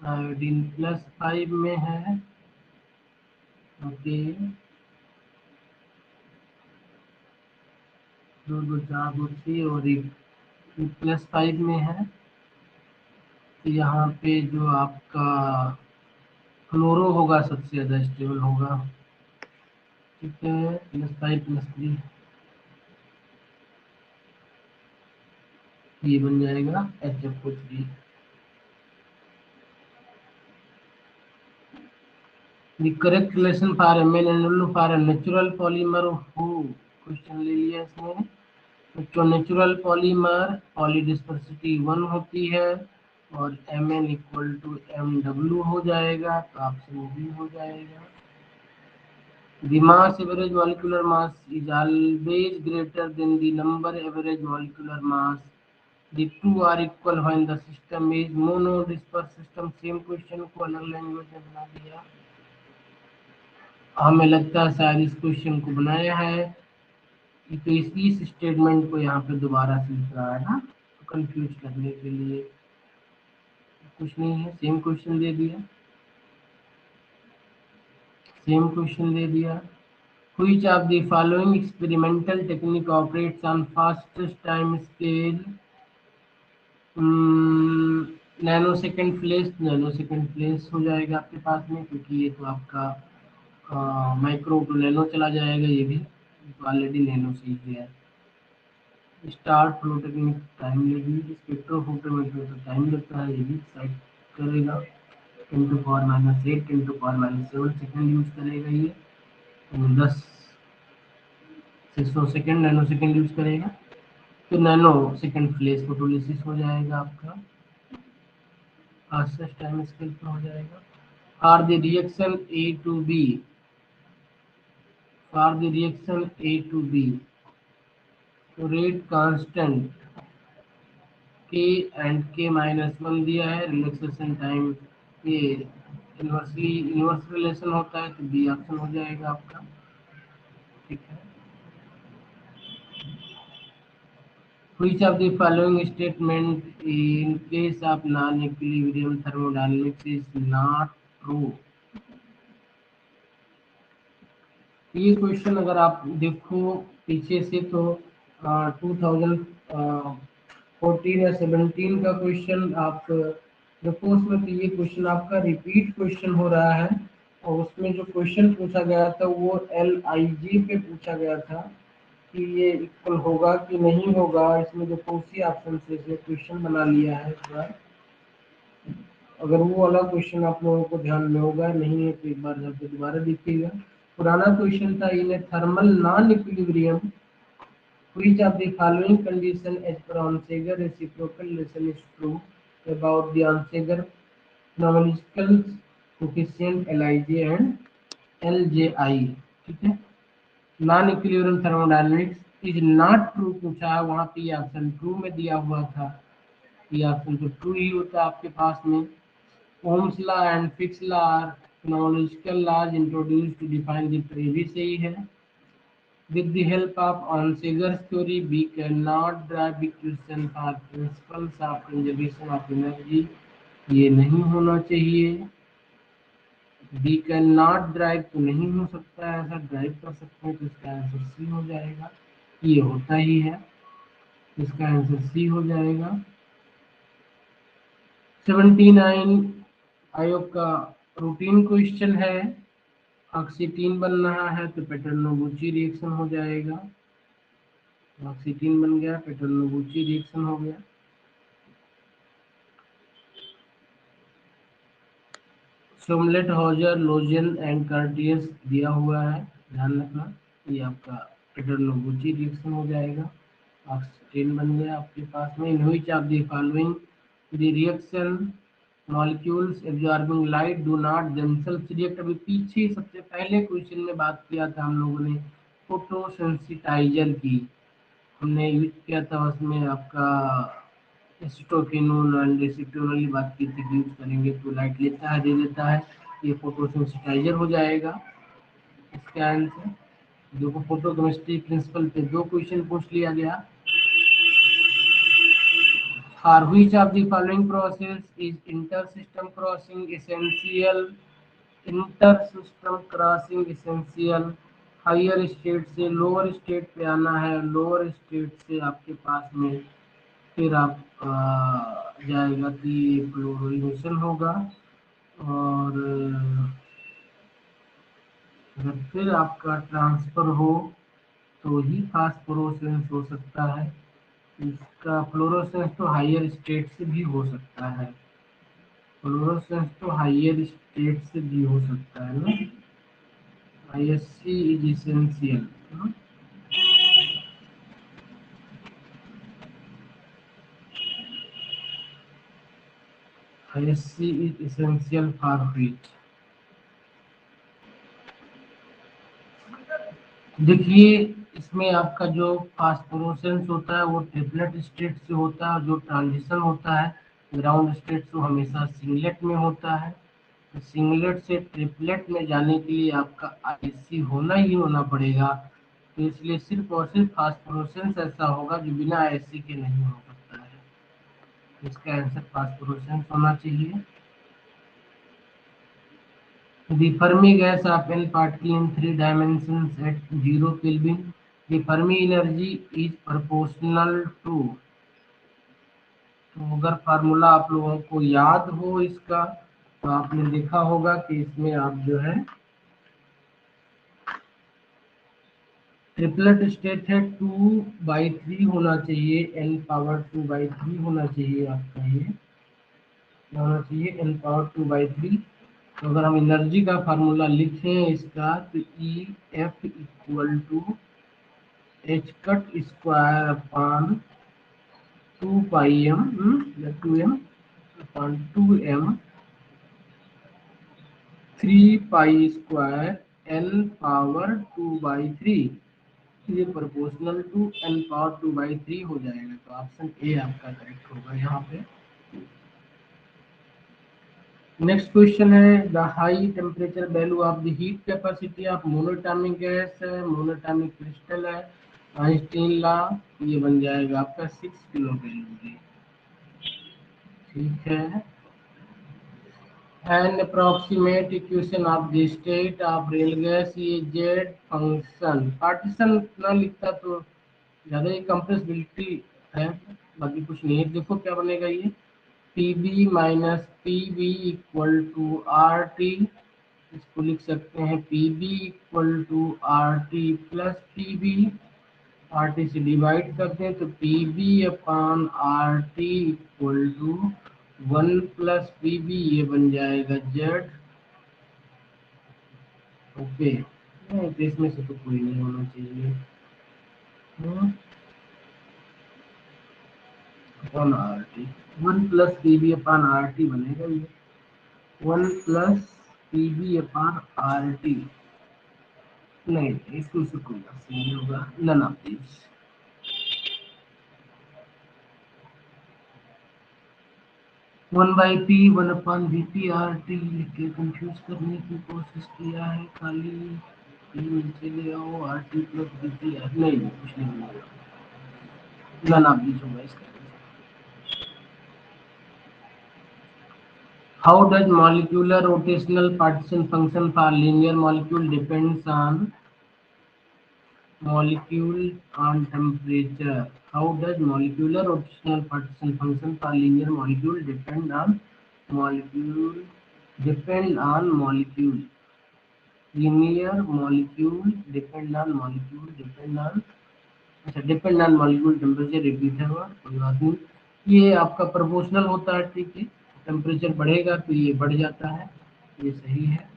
आयोडीन +5 में है, ओके। 2 2 4 2 6 और एक +5 में है, तो यहाँ पे जो आपका क्लोरो होगा सबसे ज़्यादा स्टेबल होगा, ठीक है, +5 +3 ये बन जाएगा HFO3। The correct relation for Mn and for a natural polymer who? Question ले लिया इसमें। तो नेचुरल पॉलीमर पॉलीडिस्पर्सिटी 1 होती है और Mn = Mw हो जाएगा, तो ऑप्शन बी हो जाएगा। The mass average molecular mass is always greater than the number average molecular mass. The two are equal when the system is monodisperse system। Same question को अलग लैंग्वेज में बना दिया, हमें लगता है शायद इस क्वेश्चन को बनाया है, तो इस स्टेटमेंट को यहाँ पे दोबारा से लिख रहा है ना, तो कंफ्यूज करने के लिए। कुछ नहीं है, सेम क्वेश्चन दे दिया, सेम क्वेश्चन दे दिया। Which of the following experimental technique operates on fastest time scale? Nanosecond flash, nanosecond flash हो जाएगा आपके पास में, क्योंकि ये तो आपका माइक्रो टू नैनो चला जाएगा, ये भी तो ऑलरेडी नैनो से ही है। स्टार फ्लो टेक्निक टाइम लेगी, स्पेक्ट्रोफोटोमीटर तो टाइम लगता है, ये भी साइड करेगा, 10⁻⁸ 10⁻⁷ सेकंड यूज करेगा ये, 10 से 100 सेकंड नैनो सेकंड यूज करेगा, तो नैनो सेकंड फ्लेश फोटोलिसिस हो जाएगा आपका, फास्टेस्ट टाइम स्केल पर हो जाएगा। For the reaction A to B, for the reaction A to B, तो rate constant K and K-1 दिया है, रिलैक्सेशन टाइम ये इन्वर्स रिलेशन होता है, तो बी ऑप्शन हो जाएगा आपका, ठीक है। Which of the following statement in case of non-equilibrium thermodynamics is not true? ये क्वेश्चन अगर आप देखो पीछे से तो 2014 या 17 का क्वेश्चन आप देखो, उसमें तो ये क्वेश्चन आपका रिपीट क्वेश्चन हो रहा है, और उसमें जो क्वेश्चन पूछा गया था वो LIG पे पूछा गया था कि ये इक्वल होगा कि नहीं होगा, इसमें जो उसी ऑप्शन से क्वेश्चन बना लिया है इस बार। अगर वो वाला क्वेश्चन आप लोगों को ध्यान में होगा, नहीं है तो एक बार जाके दोबारा देखिएगा। पुराना क्वेश्चन था in thermal non equilibrium which of the following condition as per Onsager reciprocal relation is true about the Onsager phenological coefficient Lij and Lji, ठीक है। Non equilibrium thermodynamics is not true पूछा है, वहां पे option true में दिया हुआ था, ये ऑप्शन तो ट्रू ही होता है आपके पास में। Ohm's law and Fick's law are phenological laws introduced to define the, ये भी सही है। With the help of Onsager's theory, we cannot derive equation for principles of conservation of energy. ये नहीं होना चाहिए। वी कैन नॉट ड्राइव तो नहीं हो सकता है, ऐसा ड्राइव कर सकते हैं तो इसका आंसर सी हो जाएगा। ये होता ही है, इसका आंसर सी हो जाएगा। 79 आयोग का रूटीन क्वेश्चन है। ऑक्सीटीन बन रहा है तो पेटर्नोबुची रिएक्शन हो जाएगा। ऑक्सीटीन बन गया, पेटर्नोबुची रिएक्शन हो गया। सोमलेट, हॉजर, लोजेन एंड कार्टियस दिया हुआ है, ध्यान रखना। ये आपका पेटर्नोबुची रिएक्शन हो जाएगा। ऑक्सीजन बन गया आपके पास में। In which of the following the reaction molecules absorbing light do not themselves react. अभी पीछे सबसे पहले क्वेश्चन में बात किया था हम लोगों ने फोटोसेंसिटाइजर की, हमने यूज किया था उसमें आपका एसिटोकेनोन एंड एसीटोन वाली बात की थी कि यूज करेंगे तो लाइट लेता है, दे देता है। ये फोटोसेंसिटाइजर हो जाएगा इसका आंसर। देखो फोटोकेमिस्ट्री प्रिंसिपल पे 2 क्वेश्चन पूछ लिया गया। For which of the following process is intersystem crossing essential? Intersystem crossing essential. Higher state से लोअर स्टेट पे आना है, लोअर स्टेट से आपके पास में फिर आप जाएगा कि फ्लोरिनेशन होगा, और अगर फिर आपका ट्रांसफर हो तो ही फास्फोरोसेंस हो सकता है। इसका फ्लोरोसेंस तो हायर स्टेट से भी हो सकता है, फ्लोरोसेंस तो हायर स्टेट से भी हो सकता है ना। ISC is essential, no? ISC is essential for wheat। देखिए इसमें आपका जो फास्फोरोसेंस होता है वो ट्रिपलेट स्टेट से होता है, जो ट्रांजिशन होता है ग्राउंड स्टेट से हमेशा सिंगलेट में होता है। तो सिंगलेट से ट्रिपलेट में जाने के लिए आपका ISC होना ही होना पड़ेगा। तो इसलिए सिर्फ और सिर्फ फास्फोरोसेंस ऐसा होगा जो बिना ISC के नहीं हो सकता है। इसका आंसर फास्फोरोसेंस होना चाहिए। The Fermi gas of L particle in 3 dimensions at 0 Kelvin. The Fermi energy is proportional to। तो अगर फार्मूला आप लोगों को याद हो इसका तो आपने देखा होगा कि इसमें आप जो है ट्रिपलेट स्टेट है 2/3 होना चाहिए, n⁻²/3 होना चाहिए आपका, ये होना चाहिए n⁻²/3। तो अगर हम एनर्जी का फार्मूला लिखें इसका तो EF equal to H cut square upon 2πm 2m upon 2m 3π² n⁻²/3। ये प्रोपोर्शनल टू n⁻²/3 हो जाएगा। तो ऑप्शन ए आपका करेक्ट होगा यहाँ पे। नेक्स्ट क्वेश्चन है the high temperature value of the heat capacity of monoatomic gas है, मोनोटॉमिक क्रिस्टल है, आइंस्टीन लॉ। ये बन जाएगा आपका 6 किलो कैलोरी। ठीक है। And approximate equation of the state of rail gas, ये जेड फंक्शन पार्टीशन ना लिखता तो ज़्यादा ही कंप्रेसिबिलिटी है, बाकी कुछ नहीं है। देखो क्या बनेगा ये PB minus PV equal to RT। इसको लिख सकते हैं PB equal to RT plus PV। RT से डिवाइड करते हैं तो PB upon RT equal to 1 plus PB, ये बन जाएगा Z। ओके, नहीं तो इसमें से तो कोई नहीं होना चाहिए। Upon RT 1 plus PB upon RT बनेगा ये 1 प्लस PB अपान RT। नहीं, इसमें से कोई ऑप्शन नहीं होगा, none of this. 1/P 1/VP RT लिख के कंफ्यूज करने की कोशिश किया है खाली। नीचे ले आओ, RT प्लस BC नहीं कुछ नहीं मिलेगा, नन ऑफ दिस होगा इसका। How does molecular rotational partition function for linear molecule depends on molecule on temperature? How does molecular rotational partition function for linear molecule molecule molecule? Linear molecule depend on अच्छा depend on molecule temperature, repeat है word, कोई बात नहीं। ये आपका proportional होता है, ठीक है, टेम्परेचर बढ़ेगा तो ये बढ़ जाता है, ये सही है।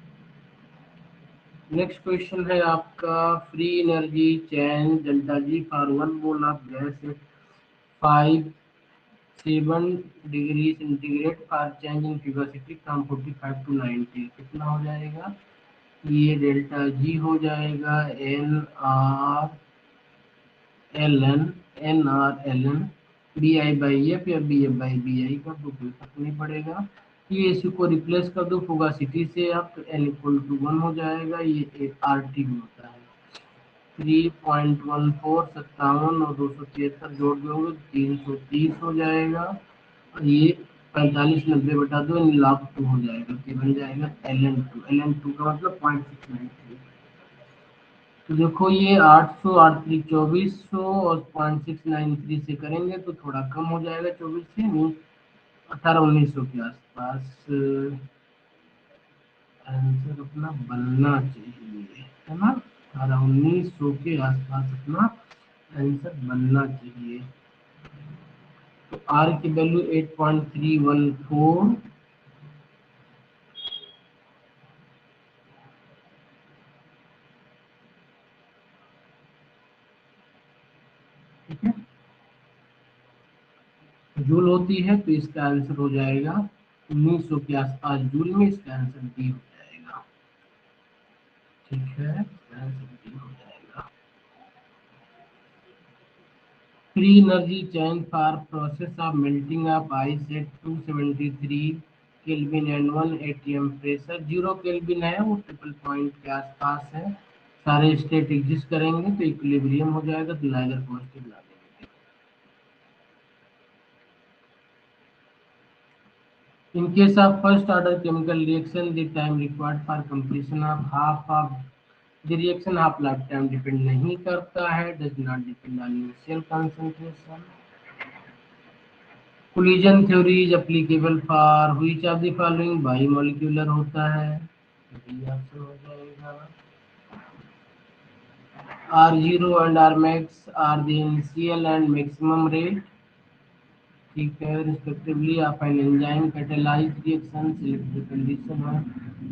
नेक्स्ट क्वेश्चन है आपका, free energy change delta G for 1 mole of gas at 57 degree centigrade for change in fugacity from 45 to 90, कितना हो जाएगा? ये डेल्टा जी हो जाएगा NR BI/F या BF/BI का, तो कोई फर्क नहीं पड़ेगा। ये इसी को रिप्लेस कर दो फुगासिटी से आप, तो N = 1 हो जाएगा, ये RT में होता है। 3.14 57 और 273 जोड़ दोगे 330 हो जाएगा, और ये 45/90/2 log 2 हो जाएगा, तो बन जाएगा ln2 का मतलब 0.693। तो देखो ये 800 8 3 2400 और 0.693 से करेंगे तो थोड़ा कम हो जाएगा, 24 से नहीं 1800-1900 के आसपास आंसर अपना बनना चाहिए, है ना? 1800-1900 के आसपास अपना आंसर बनना चाहिए। तो R की वैल्यू 8.314, ठीक है, जूल होती है, तो इसका आंसर हो जाएगा 1900 के आसपास जूल में, इसका आंसर डी हो जाएगा, ठीक है, इसका आंसर डी हो जाएगा। Free energy change for process of melting of ice eight 273 kelvin and 1 atm pressure, 0 kelvin है, वो ट्रिपल पॉइंट के आसपास है, सारे स्टेट एग्जिस्ट करेंगे तो इक्विलिब्रियम हो जाएगा, तो लाइगर पॉजिटिव ला देंगे। In case of first order chemical reaction, the time required for completion of half of the reaction half lifetime depend नहीं करता है, does not depend on initial concentration। Collision theory is applicable for which of the following, biomolecular होता है, तो ये option हो जाएगा। R0 and Rmax are the initial and maximum rate, ठीक है, respectively of an enzyme catalyse reaction, electric condition है,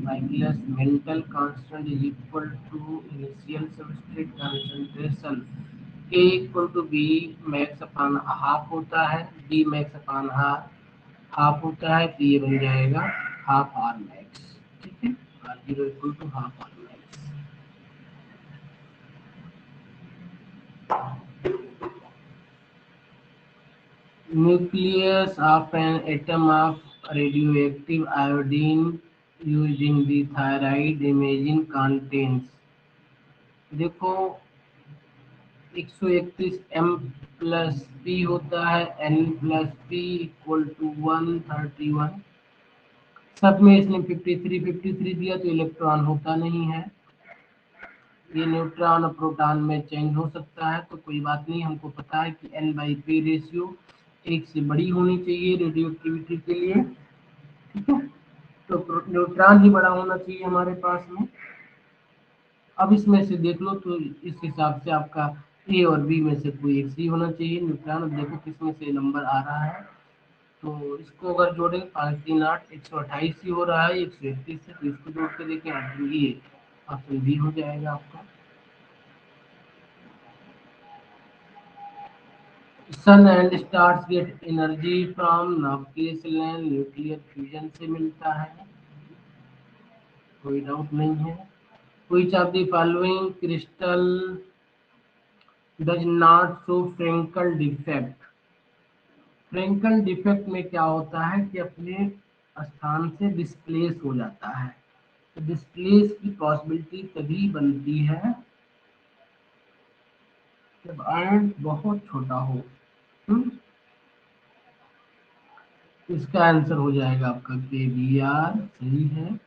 Michaelis Menten constant is equal to initial substrate concentration, A = B max upon half होता है, B max upon half होता है, तो ये बन जाएगा हाफ R मैक्स, ठीक है, R0 = half R max. Nucleus of an atom of radioactive iodine using the thyroid imaging contains, देखो 131 M+P होता है, N+P = 131, सब में इसने 53 दिया तो इलेक्ट्रॉन होता नहीं है, ये न्यूट्रॉन और प्रोटॉन में चेंज हो सकता है, तो कोई बात नहीं, हमको पता है कि N/P रेशियो 1 से बड़ी होनी चाहिए रेडियो एक्टिविटी के लिए, ठीक है, तो न्यूट्रॉन ही बड़ा होना चाहिए हमारे पास में। अब इसमें से देख लो, तो इस हिसाब से आपका ए और बी में से कोई एक सी होना चाहिए न्यूट्रॉन। अब देखो किस में से नंबर आ रहा है, तो इसको अगर जोड़ें 5 3 8 128 ही हो रहा है 131 से, तो इसको जोड़ के देखें ऑप्शन बी हो जाएगा आपका। Sun and stars get energy from nucleus nuclear fusion से मिलता है, कोई डाउट नहीं है। Which of the following crystal does not show Frenkel defect, Frenkel defect में क्या होता है कि अपने स्थान से डिस्प्लेस हो जाता है, डिस्प्लेस की पॉसिबिलिटी तभी बनती है जब आयन बहुत छोटा हो। हम्म? इसका आंसर हो जाएगा आपका के बी आर, सही है।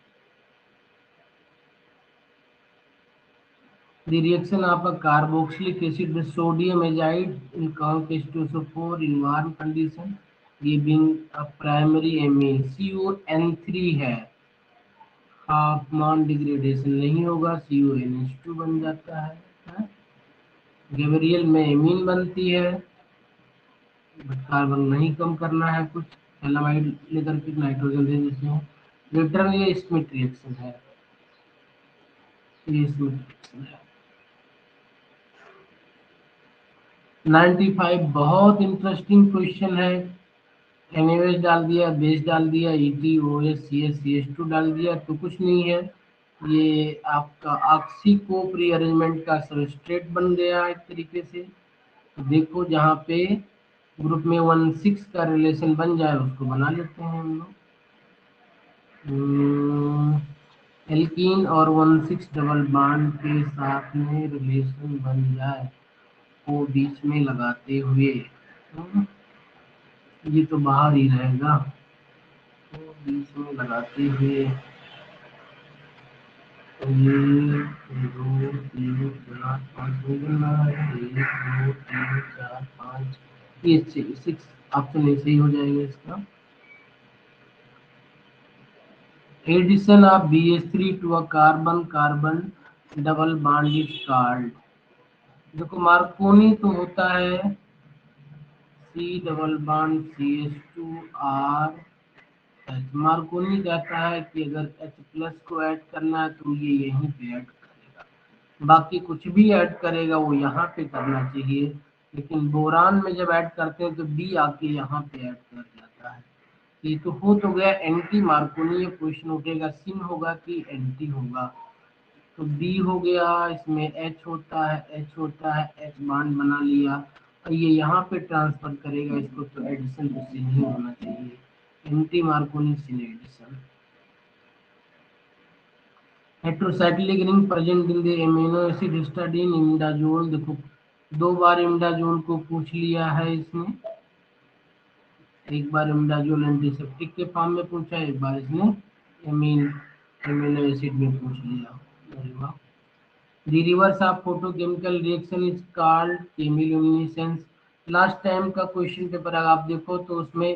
The reaction of a carboxylic acid with sodium azide in count H2SO4 in warm condition giving a primary amine CON3 है। हाफ नॉन डिग्रेडेशन नहीं होगा, CONH2 बन जाता है? गैब्रियल में एमीन बनती है, कार्बन नहीं कम करना है कुछ, एलामाइड लेकर के नाइट्रोजन दे देते हैं। रिटर्न ये स्मिथ रिएक्शन है, ये स्मिथ रिएक्शन है। 95 बहुत इंटरेस्टिंग क्वेश्चन है। NaOH डाल दिया, बेस डाल दिया, ETOH डाल दिया तो कुछ नहीं है, ये आपका ऑक्सीकोप रीअरेंजमेंट का सबस्ट्रेट बन गया एक तरीके से। तो देखो जहाँ पे ग्रुप में 1,6 का रिलेशन बन जाए उसको बना लेते हैं हम लोग। एल्कीन और 1,6 डबल बॉन्ड के साथ में रिलेशन बन जाए वो बीच में लगाते हुए, ये तो बाहर ही रहेगा, तो बीच में लगाते हुए ये 2 3 4 5 हो गया है, 1 2 3 4 5, ये 6 ऑप्शन ऐसे ही हो जाएगा इसका। Addition of BH3 to a carbon carbon double bond is called. देखो मार्कोनी तो होता है C double bond CH2R। Markovnikov कहता है कि अगर H+ को ऐड करना है तो ये यहीं पे ऐड करेगा, बाकी कुछ भी ऐड करेगा वो यहाँ पे करना चाहिए, लेकिन बोरान में जब ऐड करते हैं तो B आके यहाँ पे ऐड कर जाता है। ये तो हो तो गया एंटी मार्कोनी। क्वेश्चन उठेगा सिन होगा कि एंटी होगा, तो बी हो गया, इसमें एच होता है, एच होता है, एच बॉन्ड बना लिया और ये यहाँ पे ट्रांसफर करेगा इसको, तो एडिशन उससे नहीं होना चाहिए, anti Markovnikov syn addition. Heterocyclic ring present in the amino acid histidine imidazole. देखो 2 बार इमिडाजोल को पूछ लिया है इसने, एक बार इमिडाजोल एंटीसेप्टिक के फॉर्म में पूछा, एक बार इसने एमिनो एसिड में पूछ लिया। अरे वाह। The reverse of photochemical reaction is called chemiluminescence। Last time का क्वेश्चन पेपर अगर आप देखो तो उसमें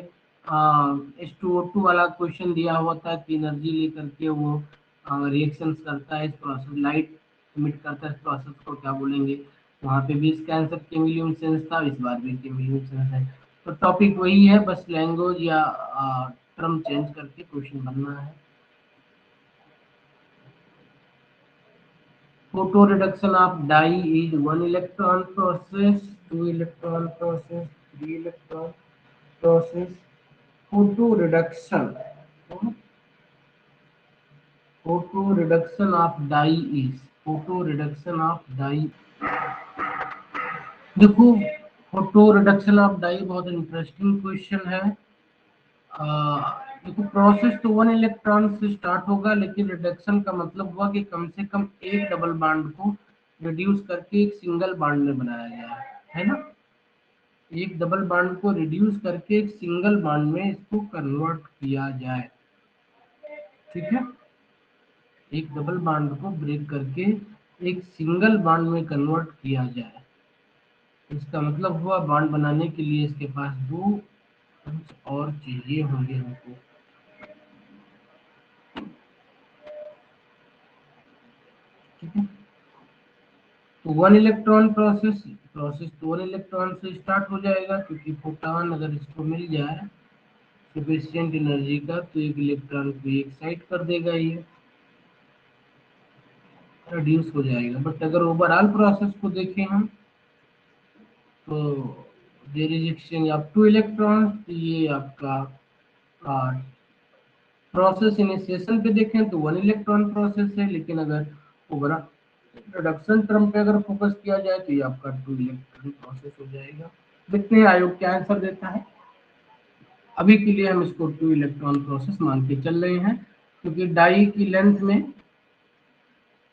H2O2 वाला क्वेश्चन दिया हुआ था कि एनर्जी लेकर के वो रिएक्शन करता है, इस प्रोसेस लाइट इमिट करता है, इस प्रोसेस को क्या बोलेंगे। वहाँ पे भी इसका आंसर केमिल्यूमिनेसेंस था, इस बार भी केमिल्यूमिनेसेंस है। तो टॉपिक वही है, बस लैंग्वेज या टर्म चेंज करके क्वेश्चन बनना है। Photo reduction of dye is 1 electron process, 2 electron process, 3 electron process. Photo reduction. Photo reduction of dye is photo reduction of dye। देखो फोटो रिडक्शन ऑफ डाई बहुत interesting question है। देखो process तो 1 electron से start होगा, लेकिन reduction का मतलब हुआ कि कम से कम एक डबल बॉन्ड को रिड्यूस करके एक सिंगल बॉन्ड में बनाया गया है ना। एक डबल बॉन्ड को रिड्यूस करके एक सिंगल बॉन्ड में इसको कन्वर्ट किया जाए, ठीक है। एक डबल बॉन्ड को ब्रेक करके एक सिंगल बॉन्ड में कन्वर्ट किया जाए, इसका मतलब हुआ बॉन्ड बनाने के लिए इसके पास 2 और चाहिए होंगे हमको, ठीक है। तो 1 इलेक्ट्रॉन प्रोसेस तो 1 इलेक्ट्रॉन से स्टार्ट हो जाएगा, क्योंकि फोटॉन अगर इसको मिल जाए सफिशिएंट एनर्जी का तो एक इलेक्ट्रॉन को एक साइड कर देगा, ये रिड्यूस हो जाएगा। बट अगर ओवरऑल प्रोसेस को देखें हम तो there is exchange of 2 electron, ये आपका प्रोसेस इनिशिएशन पे देखें तो 1 इलेक्ट्रॉन प्रोसेस है, लेकिन अगर ओवरऑल रिडक्शन टर्म पे अगर फोकस किया जाए तो ये आपका 2 इलेक्ट्रॉन प्रोसेस हो जाएगा। देखते हैं आयोग क्या आंसर देता है। अभी के लिए हम इसको 2 इलेक्ट्रॉन प्रोसेस मान के चल रहे हैं। क्योंकि डाई की लेंथ में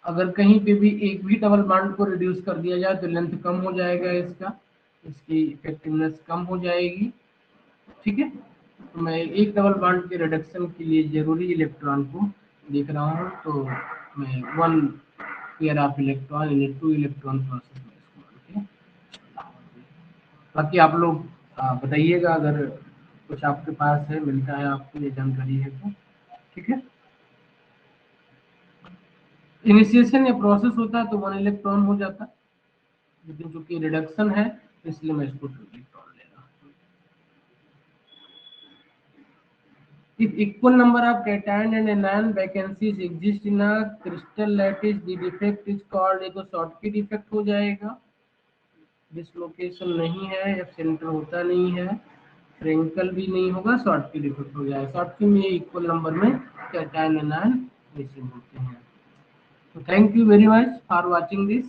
अगर कहीं पे भी एक भी डबल बॉन्ड को रिड्यूस कर दिया जाए तो लेंथ कम हो जाएगा, इसकी इफेक्टिवनेस कम हो जाएगी। ठीक है, तो मैं एक डबल बॉन्ड के रिडक्शन के लिए जरूरी इलेक्ट्रॉन को देख रहा हूँ, तो मैं 1 pair of electron in 2 electron process में इसको मान के। बाकी आप लोग बताइएगा अगर कुछ आपके पास है, मिलता है आपको ये जानकारी है तो। ठीक है, इनिशिएशन या प्रोसेस होता है तो 1 इलेक्ट्रॉन हो जाता है, लेकिन चूंकि रिडक्शन है इसलिए मैं इसको 2 इलेक्ट्रॉन ले रहा हूँ। If equal number of cation and anion vacancies exist in a crystal lattice, the defect is called, ये तो शॉर्टकी डिफेक्ट हो जाएगा। डिसलोकेशन नहीं है या सेंटर होता नहीं है, फ्रेंकल भी नहीं होगा, शॉर्टकी डिफेक्ट हो जाएगा। शॉर्टकी में इक्वल नंबर में कैटायन एनायन मिसिंग होते हैं। तो thank you very much for watching this.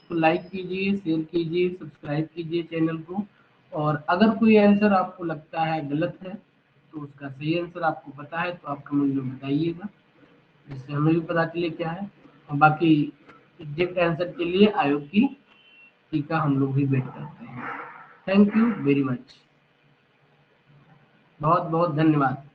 तो लाइक कीजिए, शेयर कीजिए, सब्सक्राइब कीजिए चैनल को। और अगर कोई आंसर आपको लगता है गलत है तो उसका सही आंसर आपको पता है तो आप कमेंट में बताइएगा, जिससे हमें भी पता चले क्या है। और बाकी एग्जैक्ट आंसर के लिए आयोग की टीका हम लोग भी वेट करते हैं। थैंक यू वेरी मच, बहुत बहुत धन्यवाद।